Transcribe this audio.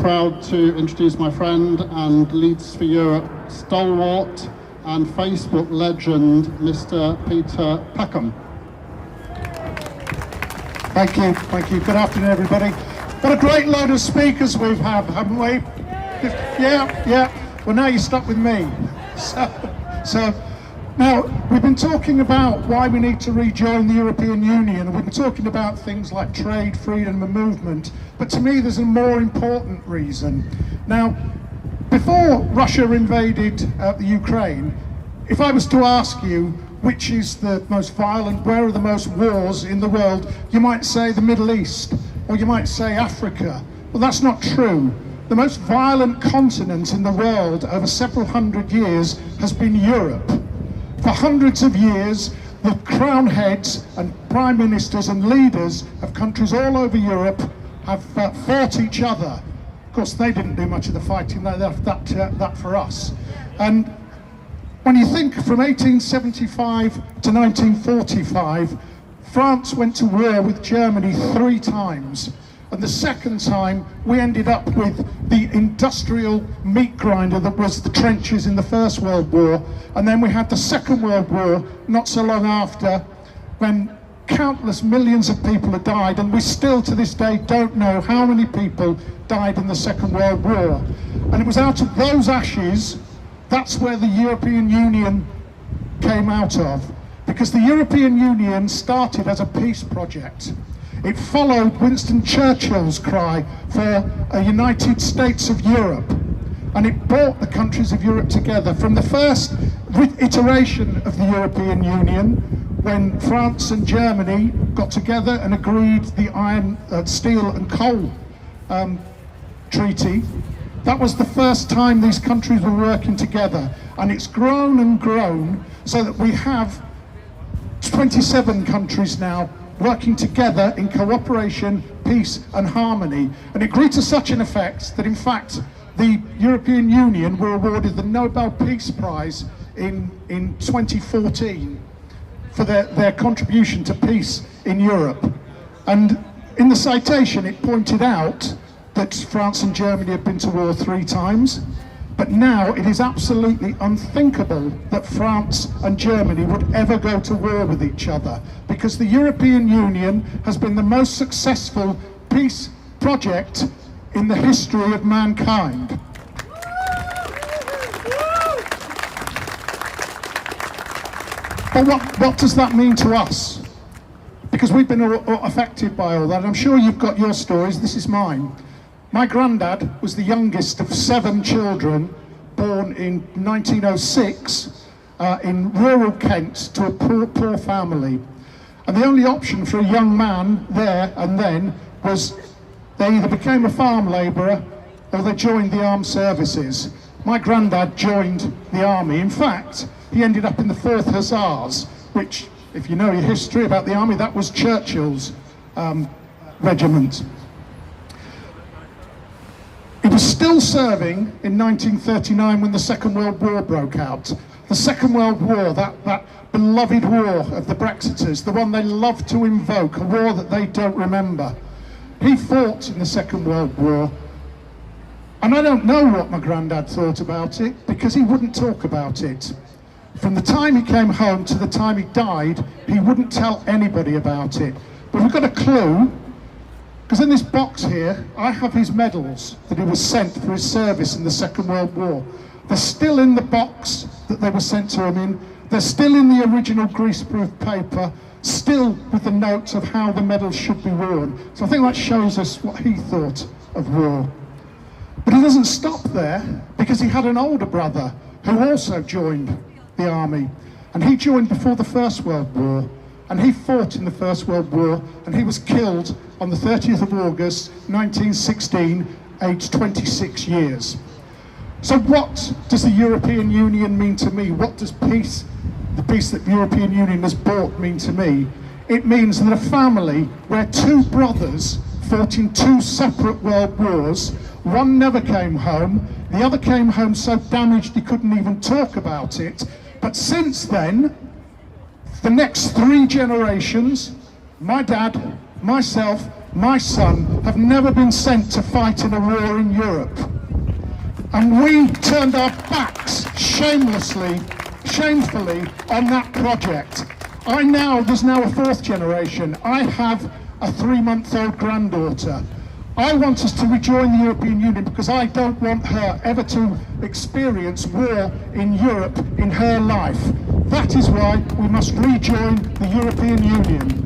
Proud to introduce my friend and Leeds for Europe stalwart and Facebook legend, Mr. Peter Peckham. Thank you. Good afternoon, everybody. What a great load of speakers we've had, haven't we? Yeah. Well, now you're stuck with me. So now we've been talking about why we need to rejoin the European Union, and we've been talking about things like trade, freedom and movement, but to me there's a more important reason. Now, before Russia invaded the Ukraine, if I was to ask you which is the most violent, where are the most wars in the world, you might say the Middle East, or you might say Africa. Well, that's not true. The most violent continent in the world over several hundred years has been Europe. For hundreds of years, the crown heads and prime ministers and leaders of countries all over Europe have fought each other. Of course, they didn't do much of the fighting, that for us. And when you think from 1875 to 1945, France went to war with Germany 3 times. And the second time, we ended up with the industrial meat grinder that was the trenches in the First World War. And then we had the Second World War not so long after, when countless millions of people had died, and we still to this day don't know how many people died in the Second World War. And it was out of those ashes, that's where the European Union came out of. Because the European Union started as a peace project. It followed Winston Churchill's cry for a United States of Europe, and it brought the countries of Europe together. From the first iteration of the European Union, when France and Germany got together and agreed the iron, steel and coal treaty, that was the first time these countries were working together, and it's grown and grown so that we have 27 countries now working together in cooperation, peace and harmony. And it grew to such an effect that in fact the European Union were awarded the Nobel Peace Prize in 2014 for their contribution to peace in Europe. And in the citation it pointed out that France and Germany have been to war 3 times, but now it is absolutely unthinkable that France and Germany would ever go to war with each other, because the European Union has been the most successful peace project in the history of mankind. But what does that mean to us? Because we've been affected by all that. I'm sure you've got your stories, this is mine. My granddad was the youngest of 7 children, born in 1906 in rural Kent to a poor family. And the only option for a young man there and then was they either became a farm labourer or they joined the armed services. My granddad joined the army. In fact, he ended up in the 4th Hussars, which, if you know your history about the army, that was Churchill's regiment. He was still serving in 1939 when the Second World War broke out. The Second World War, that beloved war of the Brexiters, the one they love to invoke, a war that they don't remember. He fought in the Second World War, and I don't know what my granddad thought about it, because he wouldn't talk about it. From the time he came home to the time he died, he wouldn't tell anybody about it. But we've got a clue, because in this box here, I have his medals that he was sent for his service in the Second World War. They're still in the box that they were sent to him in. They're still in the original greaseproof paper, still with the notes of how the medals should be worn. So I think that shows us what he thought of war. But he doesn't stop there, because he had an older brother who also joined the army. And he joined before the First World War. And he fought in the First World War, and he was killed on the 30th of August 1916, aged 26 years. So what does the European Union mean to me? What does peace, the peace that the European Union has brought, mean to me? It means that a family where 2 brothers fought in 2 separate world wars, one never came home, the other came home so damaged he couldn't even talk about it, but since then, the next 3 generations, my dad, myself, my son, have never been sent to fight in a war in Europe. And we turned our backs shamefully on that project. There's now a fourth generation. I have a 3-month-old granddaughter. I want us to rejoin the European Union because I don't want her ever to experience war in Europe in her life. That is why we must rejoin the European Union.